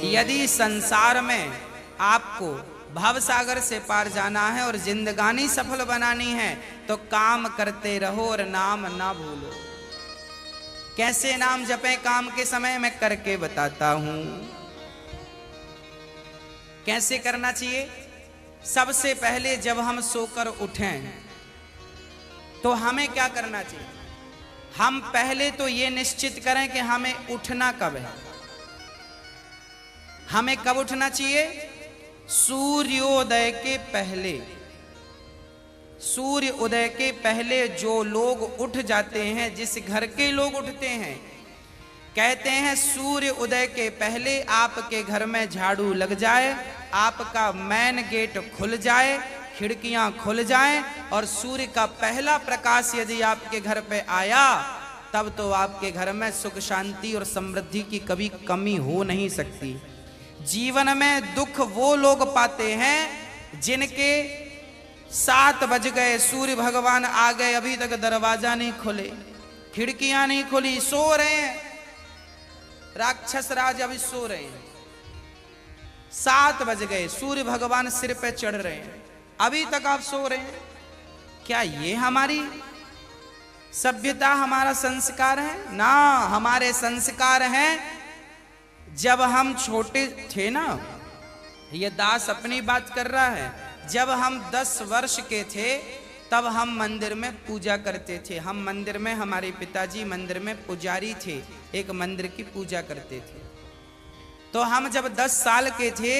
यदि संसार में आपको भव सागर से पार जाना है और जिंदगानी सफल बनानी है तो काम करते रहो और नाम ना भूलो। कैसे नाम जपें काम के समय मैं करके बताता हूं। कैसे करना चाहिए? सबसे पहले जब हम सोकर उठें तो हमें क्या करना चाहिए? हम पहले तो ये निश्चित करें कि हमें उठना कब है। हमें कब उठना चाहिए? सूर्योदय के पहले। सूर्य उदय के पहले जो लोग उठ जाते हैं, जिस घर के लोग उठते हैं, कहते हैं सूर्य उदय के पहले आपके घर में झाड़ू लग जाए, आपका मेन गेट खुल जाए, खिड़कियां खुल जाएं और सूर्य का पहला प्रकाश यदि आपके घर पे आया तब तो आपके घर में सुख शांति और समृद्धि की कभी कमी हो नहीं सकती। जीवन में दुख वो लोग पाते हैं जिनके 7 बज गए, सूर्य भगवान आ गए, अभी तक दरवाजा नहीं खुले, खिड़कियां नहीं खुली, सो रहे हैं, राक्षस राज अभी सो रहे हैं। 7 बज गए, सूर्य भगवान सिर पे चढ़ रहे हैं, अभी तक आप सो रहे हैं। क्या ये हमारी सभ्यता, हमारा संस्कार है? ना, हमारे संस्कार हैं जब हम छोटे थे ना, ये दास अपनी बात कर रहा है, जब हम 10 वर्ष के थे तब हम मंदिर में पूजा करते थे। हम मंदिर में, हमारे पिताजी मंदिर में पुजारी थे, एक मंदिर की पूजा करते थे। तो हम जब 10 साल के थे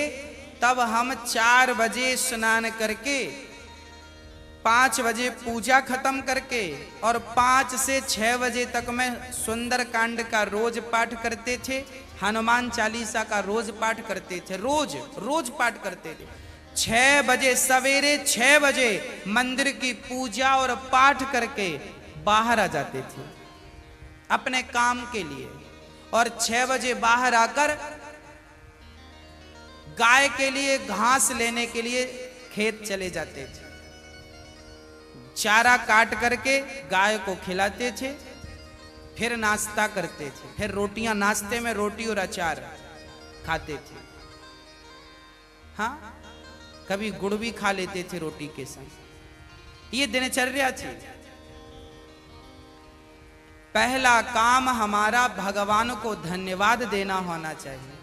तब हम 4 बजे स्नान करके 5 बजे पूजा खत्म करके और 5 से 6 बजे तक में सुंदर कांड का रोज पाठ करते थे, हनुमान चालीसा का रोज पाठ करते थे, रोज पाठ करते थे। 6 बजे, सवेरे 6 बजे मंदिर की पूजा और पाठ करके बाहर आ जाते थे अपने काम के लिए, और 6 बजे बाहर आकर गाय के लिए घास लेने के लिए खेत चले जाते थे। चारा काट करके गाय को खिलाते थे, फिर नाश्ता करते थे, फिर रोटियां, नाश्ते में रोटी और अचार खाते थे। हाँ, कभी गुड़ भी खा लेते थे रोटी के संग। ये दिनचर्या थी। पहला काम हमारा भगवान को धन्यवाद देना होना चाहिए,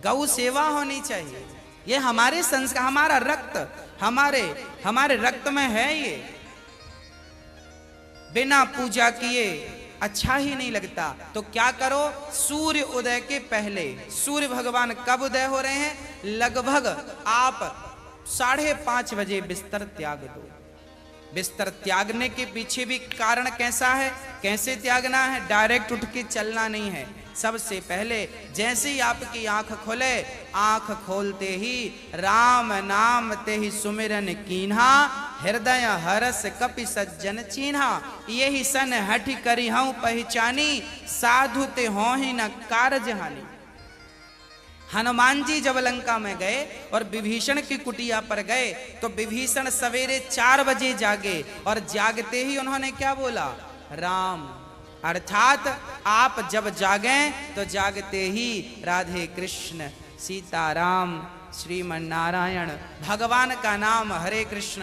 गौ सेवा होनी चाहिए। ये हमारे संस्कार, हमारा रक्त, हमारे रक्त में है ये। बिना पूजा किए अच्छा ही नहीं लगता। तो क्या करो? सूर्य उदय के पहले, सूर्य भगवान कब उदय हो रहे हैं? लगभग आप 5:30 बजे बिस्तर त्याग दो। बिस्तर त्यागने के पीछे भी कारण कैसा है, कैसे त्यागना है? डायरेक्ट उठ के चलना नहीं है। सबसे पहले जैसे ही आपकी आंख खोले, आंख खोलते ही राम नाम ते ही सुमिरन कीन्हा, हृदय हरस कपि सज्जन चीन्हा, यही सन हठ करी हूं पहचानी, साधु ते हो ही न कारज हानि। हनुमान जी जब लंका में गए और विभीषण की कुटिया पर गए तो विभीषण सवेरे 4 बजे जागे और जागते ही उन्होंने क्या बोला? राम। अर्थात आप जब जागें तो जागते ही राधे कृष्ण, सीताराम, श्रीमन नारायण, भगवान का नाम हरे कृष्ण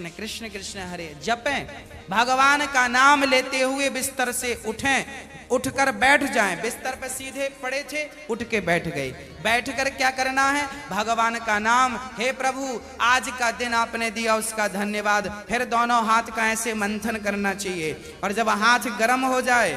कृष्ण कृष्ण हरे जपें। भगवान का नाम लेते हुए बिस्तर से उठें, उठकर बैठ जाएं। बिस्तर पर सीधे पड़े थे, उठ के बैठ गए। बैठकर क्या करना है? भगवान का नाम, हे प्रभु आज का दिन आपने दिया उसका धन्यवाद। फिर दोनों हाथ का ऐसे मंथन करना चाहिए और जब हाथ गर्म हो जाए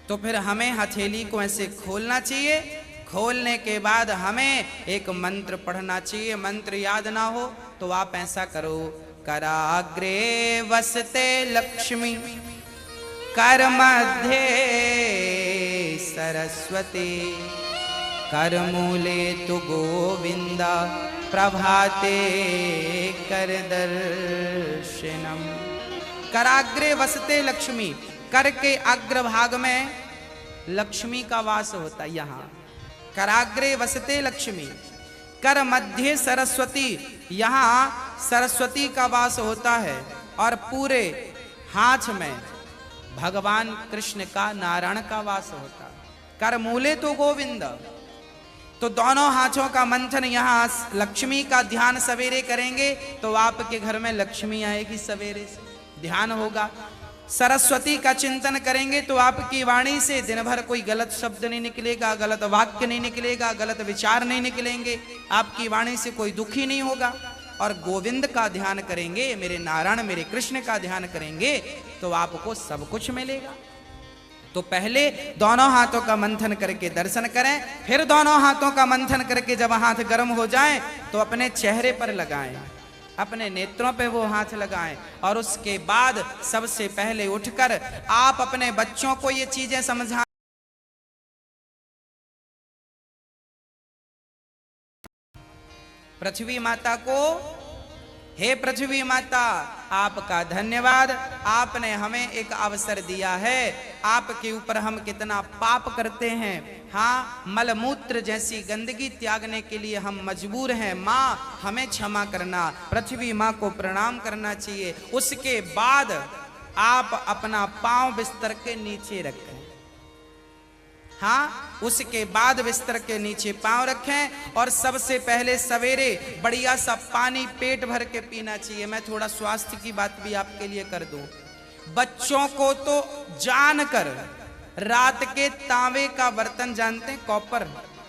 तो फिर हमें हथेली को ऐसे खोलना चाहिए। खोलने के बाद हमें एक मंत्र पढ़ना चाहिए। मंत्र याद ना हो तो आप ऐसा करो, कराग्रे वसते लक्ष्मी, कर मध्य सरस्वती, कर मूले तु गोविंदा, प्रभाते कर दर्शनम। कराग्रे वसते लक्ष्मी, कर के अग्रभाग में लक्ष्मी का वास होता है। यहाँ कराग्रे वसते लक्ष्मी, कर मध्य सरस्वती, यहाँ सरस्वती का वास होता है और पूरे हाथ में भगवान कृष्ण का, नारायण का वास होता है। कर मूले तो गोविंद। तो दोनों हाथों का मंथन, यहां लक्ष्मी का ध्यान सवेरे करेंगे तो आपके घर में लक्ष्मी आएगी, सवेरे से ध्यान होगा। सरस्वती का चिंतन करेंगे तो आपकी वाणी से दिन भर कोई गलत शब्द नहीं निकलेगा, गलत वाक्य नहीं निकलेगा, गलत विचार नहीं निकलेंगे, आपकी वाणी से कोई दुखी नहीं होगा। और गोविंद का ध्यान करेंगे, मेरे नारायण मेरे कृष्ण का ध्यान करेंगे तो आपको सब कुछ मिलेगा। तो पहले दोनों हाथों का मंथन करके दर्शन करें, फिर दोनों हाथों का मंथन करके जब हाथ गर्म हो जाएं तो अपने चेहरे पर लगाएं, अपने नेत्रों पे वो हाथ लगाएं। और उसके बाद सबसे पहले उठकर आप अपने बच्चों को ये चीजें समझाएं। पृथ्वी माता को, हे पृथ्वी माता आपका धन्यवाद, आपने हमें एक अवसर दिया है। आपके ऊपर हम कितना पाप करते हैं, हाँ मलमूत्र जैसी गंदगी त्यागने के लिए हम मजबूर हैं। माँ हमें क्षमा करना, पृथ्वी माँ को प्रणाम करना चाहिए। उसके बाद आप अपना पांव बिस्तर के नीचे रखें, हाँ उसके बाद बिस्तर के नीचे पांव रखें। और सबसे पहले सवेरे बढ़िया सा पानी पेट भर के पीना चाहिए। मैं थोड़ा स्वास्थ्य की बात भी आपके लिए कर दूं। बच्चों को तो जानकर रात के तांबे का बर्तन जानते हैं, कॉपर,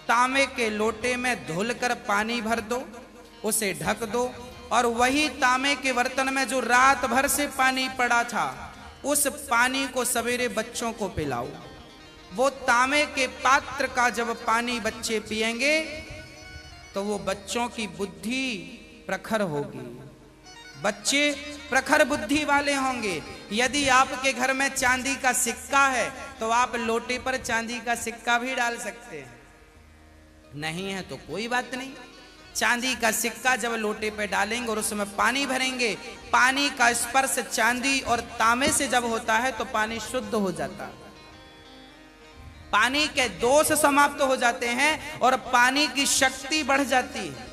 तांबे के लोटे में धुलकर पानी भर दो, उसे ढक दो और वही तांबे के बर्तन में जो रात भर से पानी पड़ा था उस पानी को सवेरे बच्चों को पिलाओ। वो तांबे के पात्र का जब पानी बच्चे पिएंगे तो वो बच्चों की बुद्धि प्रखर होगी, बच्चे प्रखर बुद्धि वाले होंगे। यदि आपके घर में चांदी का सिक्का है तो आप लोटे पर चांदी का सिक्का भी डाल सकते हैं, नहीं है तो कोई बात नहीं। चांदी का सिक्का जब लोटे पे डालेंगे और उसमें पानी भरेंगे, पानी का स्पर्श चांदी और तांबे से जब होता है तो पानी शुद्ध हो जाता है, पानी के दोष समाप्त हो जाते हैं और पानी की शक्ति बढ़ जाती है।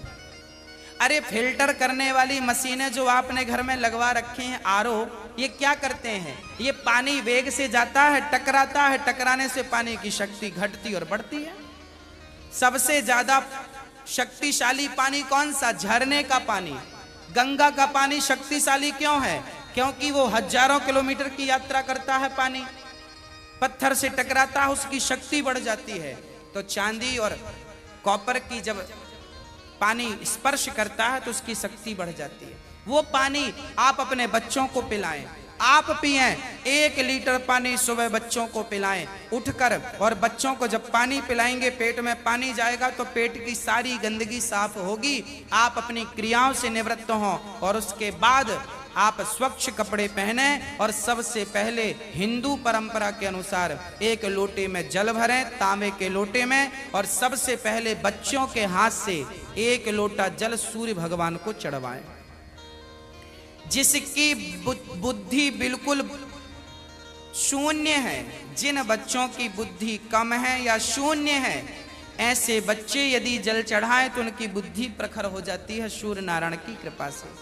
अरे फिल्टर करने वाली मशीनें जो आपने घर में लगवा रखी हैं, आरओ, ये क्या करते हैं? ये पानी वेग से जाता है, टकराता है, टकराने से पानी की शक्ति घटती और बढ़ती है। सबसे ज्यादा शक्तिशाली पानी कौन सा? झरने का पानी। गंगा का पानी शक्तिशाली क्यों है? क्योंकि वो हजारों किलोमीटर की यात्रा करता है, पानी पत्थर से टकराता है, उसकी शक्ति बढ़ जाती है। तो चांदी और कॉपर की जब पानी स्पर्श करता है तो उसकी शक्ति बढ़ जाती है। वो पानी आप अपने बच्चों को पिलाएं, आप पिएं। 1 लीटर पानी सुबह बच्चों को पिलाएं उठकर। और बच्चों को जब पानी पिलाएंगे, पेट में पानी जाएगा तो पेट की सारी गंदगी साफ होगी, आप अपनी क्रियाओं से निवृत्त हों। और उसके बाद आप स्वच्छ कपड़े पहने और सबसे पहले हिंदू परंपरा के अनुसार 1 लोटे में जल भरें, तांबे के लोटे में, और सबसे पहले बच्चों के हाथ से 1 लोटा जल सूर्य भगवान को चढ़वाएं। जिसकी बुद्धि बिल्कुल शून्य है, जिन बच्चों की बुद्धि कम है या शून्य है, ऐसे बच्चे यदि जल चढ़ाएं तो उनकी बुद्धि प्रखर हो जाती है सूर्य नारायण की कृपा से।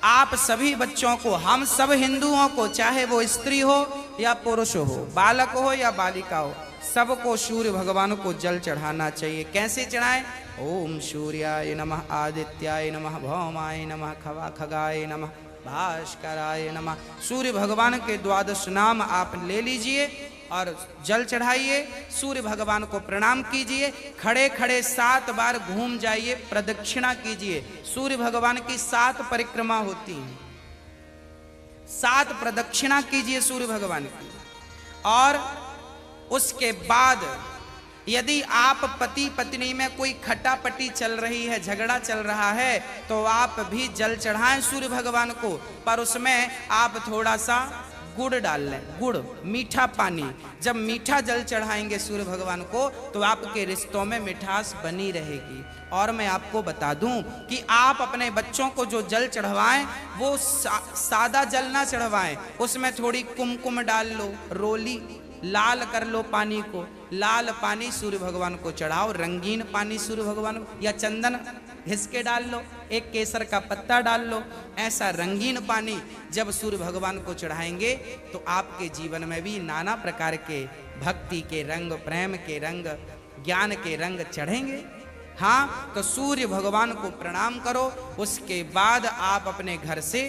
आप सभी बच्चों को, हम सब हिंदुओं को, चाहे वो स्त्री हो या पुरुष हो, बालक हो या बालिका हो, सबको सूर्य भगवान को जल चढ़ाना चाहिए। कैसे चढ़ाएं? ओम सूर्याय नमः, आदित्याय नमः, भौमाय नमः, खगाय नमः, भास्कराय नमः। सूर्य भगवान के 12 नाम आप ले लीजिए और जल चढ़ाइए, सूर्य भगवान को प्रणाम कीजिए, खड़े खड़े 7 बार घूम जाइए, प्रदक्षिणा कीजिए। सूर्य भगवान की 7 परिक्रमा होती हैं, 7 प्रदक्षिणा कीजिए सूर्य भगवान की। और उसके बाद यदि आप पति पत्नी में कोई खटापटी चल रही है, झगड़ा चल रहा है, तो आप भी जल चढ़ाएं सूर्य भगवान को, पर उसमें आप थोड़ा सा गुड़ डाल लें, गुड़, मीठा पानी। जब मीठा जल चढ़ाएंगे सूर्य भगवान को तो आपके रिश्तों में मिठास बनी रहेगी। और मैं आपको बता दूं कि आप अपने बच्चों को जो जल चढ़वाएं वो सादा जल ना चढ़वाएं, उसमें थोड़ी कुमकुम डाल लो, रोली लाल कर लो पानी को, लाल पानी सूर्य भगवान को चढ़ाओ, रंगीन पानी सूर्य भगवान को, या चंदन घिस के डाल लो, एक केसर का पत्ता डाल लो। ऐसा रंगीन पानी जब सूर्य भगवान को चढ़ाएंगे तो आपके जीवन में भी नाना प्रकार के भक्ति के रंग, प्रेम के रंग, ज्ञान के रंग चढ़ेंगे। हाँ, तो सूर्य भगवान को प्रणाम करो। उसके बाद आप अपने घर से,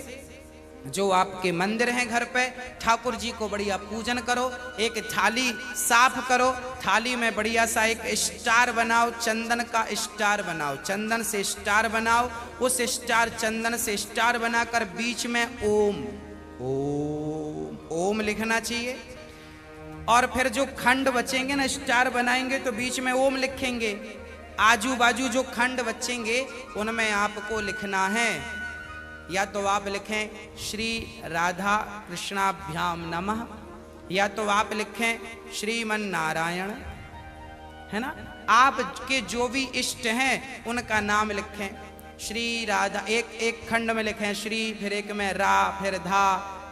जो आपके मंदिर हैं घर पे, ठाकुर जी को बढ़िया पूजन करो। एक थाली साफ करो, थाली में बढ़िया सा एक स्टार बनाओ, चंदन का स्टार बनाओ, चंदन से स्टार बनाओ। उस स्टार, चंदन से स्टार बनाकर बीच में ओम ओम ओम लिखना चाहिए। और फिर जो खंड बचेंगे ना, स्टार बनाएंगे तो बीच में ओम लिखेंगे। आजू बाजू जो खंड बचेंगे उनमें आपको लिखना है, या तो आप लिखें श्री राधा कृष्णाभ्याम नमः, या तो आप लिखें श्रीमन नारायण, है ना। आपके जो भी इष्ट हैं उनका नाम लिखें। श्री राधा, एक खंड में लिखें श्री, फिर एक में रा, फिर धा,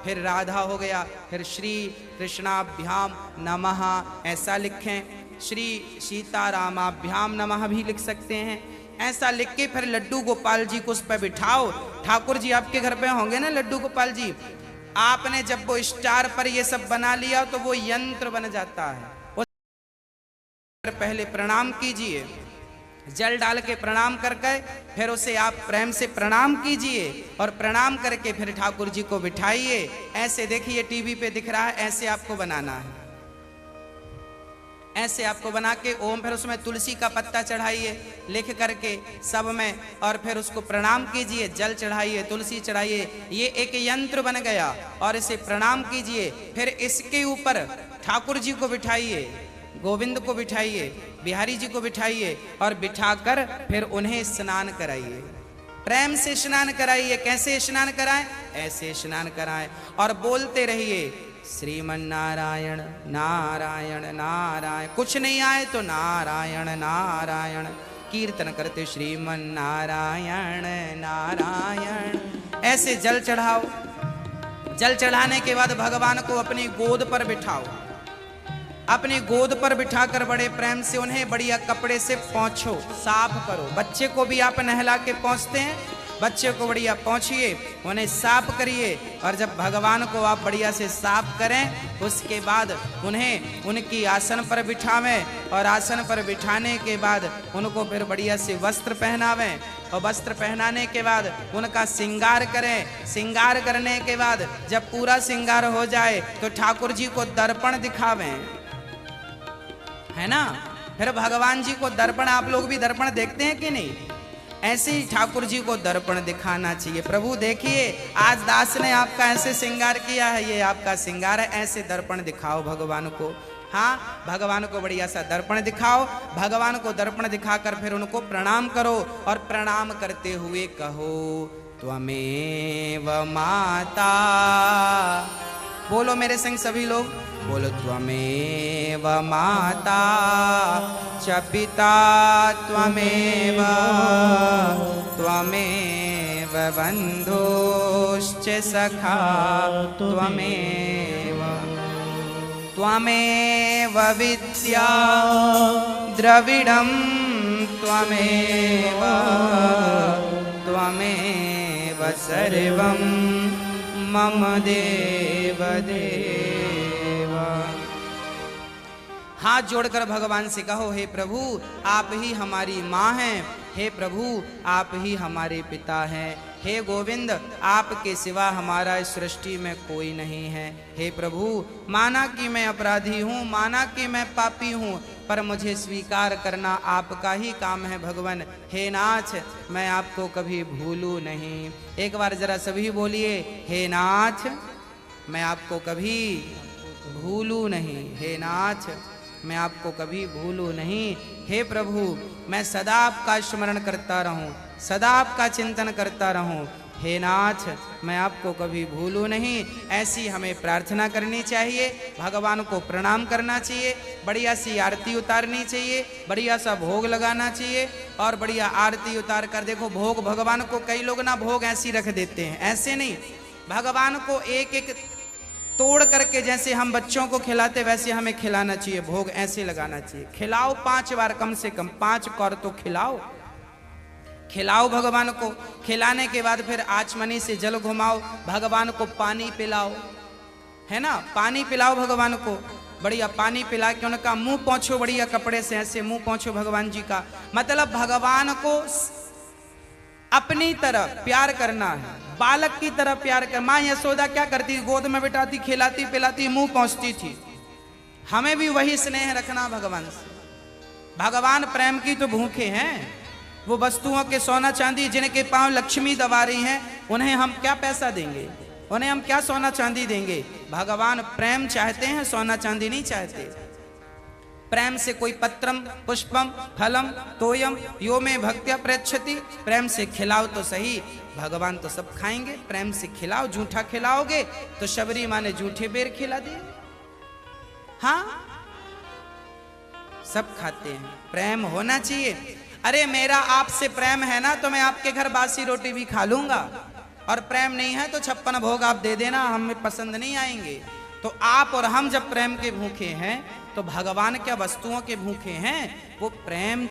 फिर राधा हो गया, फिर श्री कृष्णाभ्याम नमः ऐसा लिखें। श्री सीतारामाभ्याम नमः भी लिख सकते हैं। ऐसा लिख के फिर लड्डू गोपाल जी को उस पर बिठाओ। ठाकुर जी आपके घर पे होंगे ना, लड्डू गोपाल जी। आपने जब वो स्टार पर ये सब बना लिया तो वो यंत्र बन जाता है। पहले प्रणाम कीजिए, जल डाल के प्रणाम करके फिर उसे आप प्रेम से प्रणाम कीजिए, और प्रणाम करके फिर ठाकुर जी को बिठाइए। ऐसे देखिए टीवी पे दिख रहा है, ऐसे आपको बनाना है। ऐसे आपको बना के ओम, फिर उसमें तुलसी का पत्ता चढ़ाइए लिख करके सब में, और फिर उसको प्रणाम कीजिए, जल चढ़ाइए, तुलसी चढ़ाइए। ये एक यंत्र बन गया, और इसे प्रणाम कीजिए। फिर इसके ऊपर ठाकुर जी को बिठाइए, गोविंद को बिठाइए, बिहारी जी को बिठाइए, और बिठाकर फिर उन्हें स्नान कराइए। प्रेम से स्नान कराइए। कैसे स्नान कराएं? ऐसे स्नान कराएं, और बोलते रहिए श्रीमन नारायण नारायण नारायण। कुछ नहीं आए तो नारायण नारायण कीर्तन करते श्रीमन नारायण नारायण। ऐसे जल चढ़ाओ। जल चढ़ाने के बाद भगवान को अपनी गोद पर बिठाओ। अपनी गोद पर बिठाकर बड़े प्रेम से उन्हें बढ़िया कपड़े से पोंछो, साफ करो। बच्चे को भी आप नहला के पोंछते हैं, बच्चे को बढ़िया पोंछिए, उन्हें साफ करिए। और जब भगवान को आप बढ़िया से साफ करें, उसके बाद उन्हें उनकी आसन पर बिठावें, और आसन पर बिठाने के बाद उनको फिर बढ़िया से वस्त्र पहनावें, और वस्त्र पहनाने के बाद उनका श्रृंगार करें। श्रृंगार करने के बाद जब पूरा श्रृंगार हो जाए तो ठाकुर जी को दर्पण दिखावें, है ना। फिर भगवान जी को दर्पण, आप लोग भी दर्पण देखते हैं कि नहीं? ऐसे ही ठाकुर जी को दर्पण दिखाना चाहिए। प्रभु देखिए, आज दास ने आपका ऐसे श्रृंगार किया है, ये आपका श्रृंगार है, ऐसे दर्पण दिखाओ भगवान को। हाँ, भगवान को बढ़िया सा दर्पण दिखाओ। भगवान को दर्पण दिखाकर फिर उनको प्रणाम करो, और प्रणाम करते हुए कहो त्वमेव माता। बोलो मेरे संग सभी लोग, बोलो त्वमेव माता च पिता त्वमेव, त्वमेव बन्धुश्च सखा त्वमेव, त्वमेव विद्या द्रविडं त्वमेव, त्वमेव सर्वं मम देव देव। हाथ जोड़कर भगवान से कहो, हे प्रभु आप ही हमारी माँ हैं, हे प्रभु आप ही हमारे पिता हैं, हे गोविंद आपके सिवा हमारा इस सृष्टि में कोई नहीं है। हे प्रभु, माना कि मैं अपराधी हूँ, माना कि मैं पापी हूँ, पर मुझे स्वीकार करना आपका ही काम है भगवान। हे नाथ, मैं आपको कभी भूलूं नहीं। एक बार जरा सभी बोलिए, हे नाथ मैं आपको कभी भूलूं नहीं। हे नाथ मैं आपको कभी भूलूं नहीं। हे प्रभु, मैं सदा आपका स्मरण करता रहूं, सदा आपका चिंतन करता रहूं। हे नाथ, मैं आपको कभी भूलूं नहीं। ऐसी हमें प्रार्थना करनी चाहिए, भगवान को प्रणाम करना चाहिए, बढ़िया सी आरती उतारनी चाहिए, बढ़िया सा भोग लगाना चाहिए। और बढ़िया आरती उतार कर देखो, भोग भगवान को कई लोग ना भोग ऐसी रख देते हैं, ऐसे नहीं। भगवान को एक एक तोड़ करके जैसे हम बच्चों को खिलाते वैसे हमें खिलाना चाहिए। भोग ऐसे लगाना चाहिए। खिलाओ 5 बार, कम से कम 5 कौर तो खिलाओ। खिलाओ भगवान को। खिलाने के बाद फिर आचमनी से जल घुमाओ, भगवान को पानी पिलाओ, है ना, पानी पिलाओ भगवान को। बढ़िया पानी पिला के उनका मुंह पोंछो, बढ़िया कपड़े से ऐसे मुंह पोंछो भगवान जी का। मतलब भगवान को अपनी तरह प्यार करना है, बालक की तरह प्यार कर। माँ यशोदा क्या करती, गोद में बिठाती, खिलाती पिलाती, मुंह पोंछती थी। हमें भी वही स्नेह रखना भगवान से। भगवान प्रेम की तो भूखे हैं। वो वस्तुओं के सोना चांदी जिनके पांव लक्ष्मी दबा रही हैं, उन्हें हम क्या पैसा देंगे, उन्हें हम क्या सोना चांदी देंगे। भगवान प्रेम चाहते हैं, सोना चांदी नहीं चाहते। प्रेम से कोई पत्रम पुष्पम फलम तोयम यो में भक्त्या प्रयच्छति, प्रेम से खिलाओ तो सही, भगवान तो सब खाएंगे। प्रेम से खिलाओ, झूठा खिलाओगे तो शबरी माँ ने झूठे बेर खिला दिए। हाँ, सब खाते हैं, प्रेम होना चाहिए। अरे मेरा आपसे प्रेम है ना तो मैं आपके घर बासी रोटी भी खा लूंगा, और प्रेम नहीं है तो 56 भोग आप दे देना, हमें पसंद नहीं आएंगे। तो आप और हम जब प्रेम के भूखे हैं तो भगवान क्या वस्तुओं के भूखे हैं? वो प्रेम